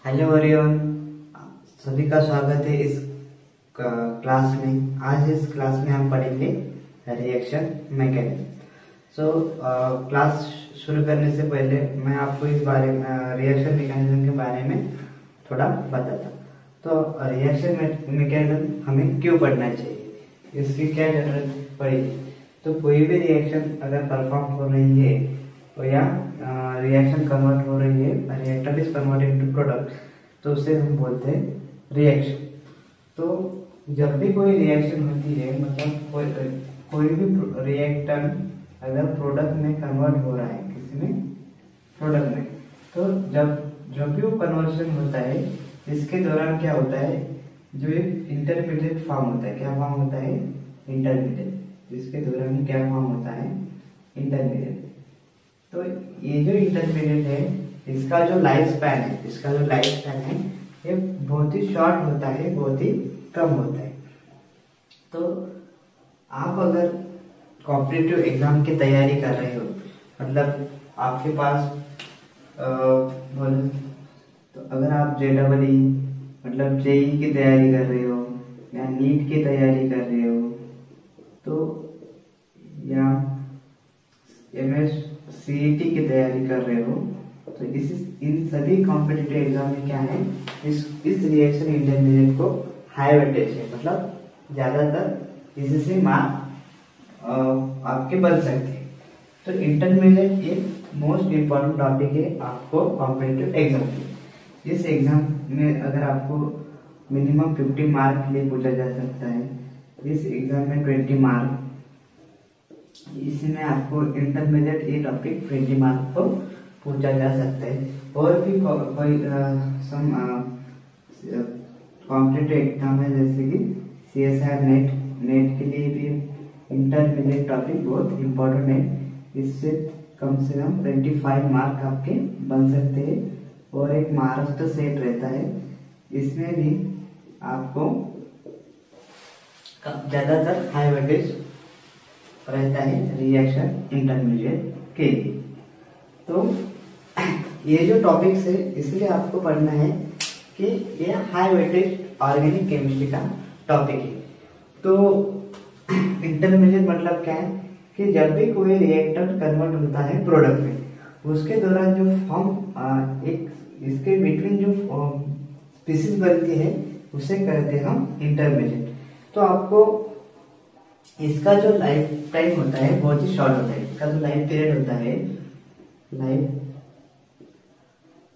Hello everyone, सभी का स्वागत है इस क्लास में। आज इस क्लास में हम पढ़ेंगे रिएक्शन मैकेनिज्म। क्लास शुरू करने से पहले मैं आपको इस बारे में रिएक्शन मैकेनिज्म के बारे में थोड़ा बताता। तो रिएक्शन मैकेनिज्म हमें क्यों पढ़ना चाहिए, इसकी क्या जरूरत पड़ेगी। तो कोई भी रिएक्शन अगर परफॉर्म हो रही है तो या रिएक्शन कन्वर्ट हो रही है, reactor is converted to product, तो उसे हम बोलते हैं रिएक्शन। तो जब भी कोई रिएक्शन होती है, मतलब कोई भी रिएक्टर अगर प्रोडक्ट में कन्वर्ट हो रहा है, किसी में प्रोडक्ट में, तो जब भी वो कन्वर्शन होता है, इसके दौरान क्या होता है, जो एक इंटरमीडिएट फॉर्म होता है। क्या फॉर्म होता है? इंटरमीडिएट। इसके दौरान क्या फॉर्म होता है? इंटरमीडिएट। तो ये जो इंटरमीडिएट है, इसका जो लाइफ स्पैन है ये बहुत ही शॉर्ट होता है, बहुत ही कम होता है। तो आप अगर कॉम्पिटिटिव एग्जाम की तैयारी कर रहे हो, मतलब आपके पास बोले तो अगर आप JEE मतलब जेई की तैयारी कर रहे हो या नीट की तैयारी कर रहे हो, तो या MS CET की तैयारी कर रहे हो, तो इन सभी कॉम्पिटिटिव एग्जाम में क्या है, इस रिएक्शन इंटरमीडिएट को हाई वेटेज है, मतलब ज्यादातर इससे मार्क आपके बन सकते हैं। तो इंटरमीडिएट ये मोस्ट इम्पोर्टेंट टॉपिक है आपको कॉम्पिटिटिव एग्जाम में। इस एग्जाम में अगर आपको मिनिमम 50 मार्क के लिए पूछा जा सकता है, इस एग्जाम में 20 मार्क, इसमें आपको इंटरमीडिएट ये टॉपिक 20 मार्क को पूछा जा सकता है। और भी कोई कॉम्पिटिटिव एग्जाम है, जैसे कि CSIR नेट के लिए भी इंटरमीडिएट टॉपिक बहुत इम्पोर्टेंट है। इससे कम 25 मार्क आपके बन सकते हैं। और एक महाराष्ट्र सेट रहता है, इसमें भी आपको ज्यादातर हाई वेटेज रहता है रिएक्शन इंटरमीडिएट के लिए। तो ये जो टॉपिक्स है, इसलिए आपको पढ़ना है कि ये हाई वेटेज ऑर्गेनिक केमिस्ट्री का टॉपिक है। तो इंटरमीडिएट मतलब क्या है कि जब भी कोई रिएक्टर कन्वर्ट होता है प्रोडक्ट में, उसके दौरान जो फॉर्म एक इसके बिटवीन जो स्पीसीज बनती है, उसे कहते हैं हम इंटरमीडिएट। तो आपको इसका जो लाइफ टाइम होता है बहुत ही शॉर्ट होता है। इसका जो लाइफ पीरियड होता है, लाइफ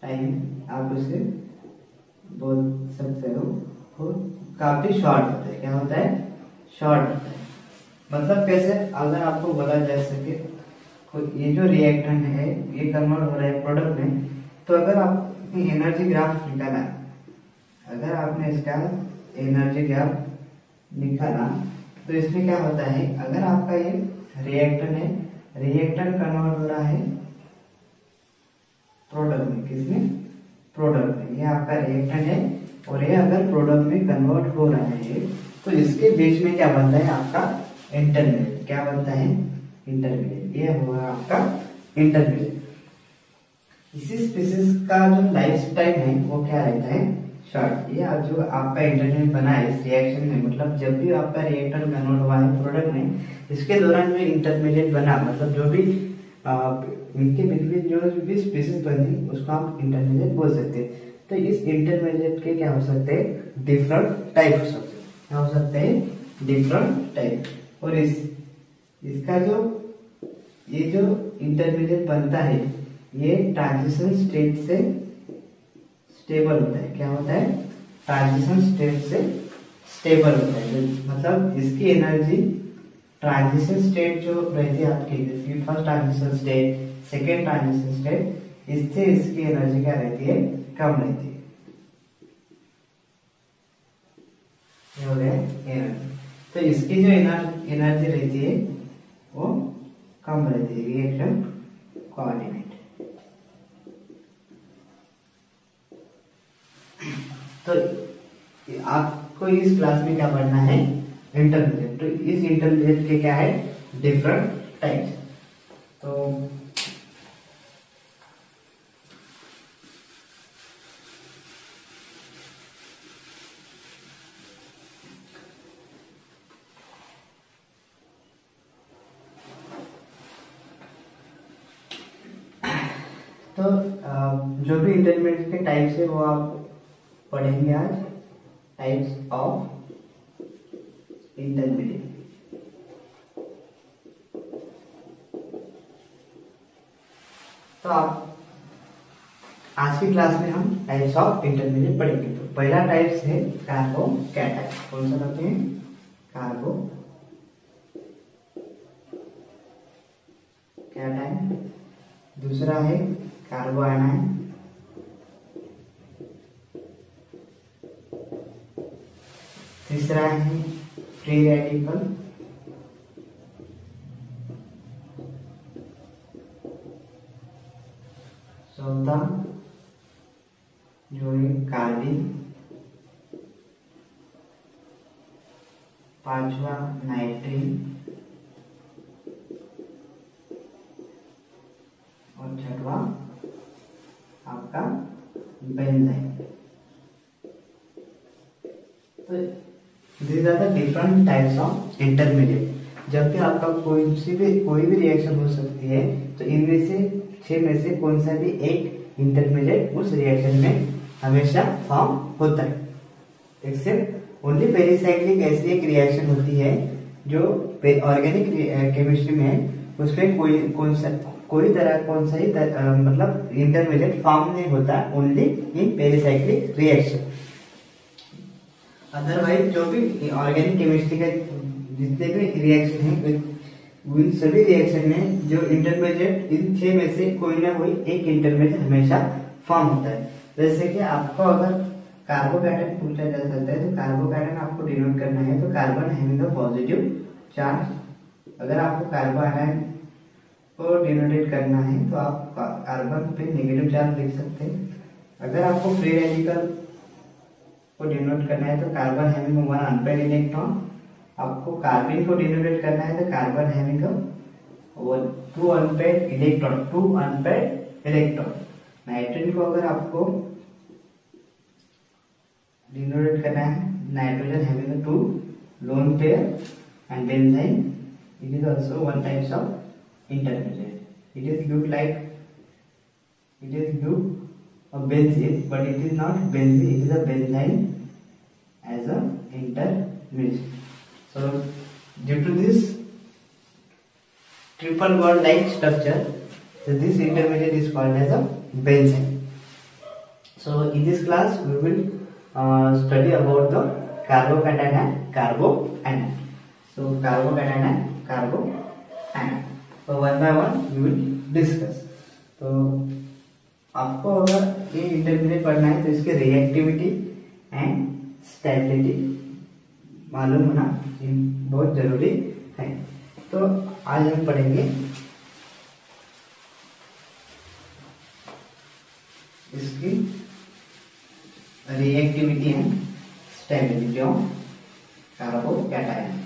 टाइम आप उसे बोल सकते हो, वो काफी शॉर्ट होता है। क्या होता है? शॉर्ट होता है। मतलब कैसे? अगर आपको बोला जा सके, ये जो रिएक्टेंट है ये कन्वर्ट हो रहा है प्रोडक्ट में, तो अगर आपने एनर्जी ग्राफ निकाला, अगर आपने इसका एनर्जी ग्राफ निकाला, तो इसमें क्या होता है, अगर आपका ये रिएक्टेंट है, रिएक्टेंट कन्वर्ट हो रहा है प्रोडक्ट में। किसमें? प्रोडक्ट में। ये आपका रिएक्टेंट है और ये अगर प्रोडक्ट में कन्वर्ट हो रहा है, तो इसके बीच में क्या बनता है आपका? इंटरमीडिएट। क्या बनता है? इंटरमीडिएट। ये हुआ आपका इंटरमीडिएट। इसी स्पीसीज का जो लाइफ टाइम है वो क्या रहता है? शॉर्ट। ये जो आपका इंटरमीडिएट बना है इस रिएक्शन में, मतलब जब भी आपका रिएक्टर कन्वर्ट हुआ है प्रोडक्ट में, इसके दौरान जो इंटरमीडिएट बना, मतलब जो भी इनके बिटवीन जो भी स्पीसीज बनी, उसको आप इंटरमीडिएट बोल सकते हैं। तो इस इंटरमीडिएट के क्या हो सकते हैं? डिफरेंट टाइप हो सकते हैं। क्या हो सकते हैं? Different type. और इसका ये जो इंटरमीडिएट बनता है, ये ट्रांजिशन स्टेट से स्टेबल होता है। क्या होता है? ट्रांजिशन स्टेट से स्टेबल होता है। मतलब इसकी एनर्जी ट्रांजिशन स्टेट जो रहती है आपकी, जैसे first transition state, second transition state, इससे इसकी एनर्जी क्या रहती है? कम रहती है। ये हो गया एनर्जी। तो इसकी जो एनर्जी रहती है वो कम रहती है। Reaction coordinate. तो आपको इस क्लास में क्या पढ़ना है? इंटरमीडिएट। तो इस इंटरमीडिएट के क्या है? Different types. तो तो जो भी इंटरमीडिएट के टाइप्स है वो आप पढ़ेंगे आज, टाइप्स ऑफ इंटरमीडिएट। तो आप आज की क्लास में हम टाइप्स ऑफ इंटरमीडिएट पढ़ेंगे। तो पहला टाइप्स है कार्बोकैटायन। कौन सा करते हैं? कार्बोकैटायन। दूसरा है कार्बोआनायन। तीसरा है फ्री रेडिकल। चौथा जो है कार्बीन। पांचवा नाइट्रीन और छठवा आपका बेंजाइन। तो these are the different types of intermediate। जब भी आपका कोई भी रिएक्शन हो सकती है तो इनमें से 6 में से कौन सा भी एक इंटरमीडिएट उस रिएक्शन में हमेशा फॉर्म होता है। एक्सेप्ट ओनली पेरिसाइक्लिक ऐसी एक रिएक्शन होती है जो ऑर्गेनिक केमिस्ट्री में उसमें कौन सा ही मतलब इंटरमीडिएट फॉर्म नहीं होता, only in pericyclic reaction. Otherwise जो भी ऑर्गेनिक केमिस्ट्री के जितने भी रिएक्शन है उन सभी रिएक्शन में जो इंटरमीडिएट इन 6 में से कोई ना कोई एक इंटरमीडिएट हमेशा फॉर्म होता है। जैसे कि आपको अगर कार्बोकैटायन पूछा जा सकता है तो कार्बोकैटायन आपको डिनोट करना है तो carbon having a positive charge. अगर आपको कार्बोआनायन को डिनोटेट करना है तो आप कार्बन पे नेगेटिव चार्ज लिख सकते हैं। अगर आपको फ्री रेडिकल को डिनोट करना है तो कार्बन हैविंग 1 अनपेयर्ड इलेक्ट्रॉन। आपको कार्बन को डिनोटेट करना है तो carbon having 2 unpaired electron. Nitrogen को अगर आपको डिनोटेट करना है nitrogen having 2 lone pair and benzene. It is also one types of intermediate. It is group of benzene, but it is not benzene, it is a benzene as a intermediate. So due to this triple bond like structure, so this intermediate is called as a benzene. So in this class we will study about the carbocation and carboanion. So carbocation and carboanion, so one by one we will discuss. तो आपको अगर ये intermediate पढ़ना है तो इसके reactivity and stability मालूम होना बहुत जरूरी है। तो आज हम पढ़ेंगे इसकी reactivity and stability of carbocation.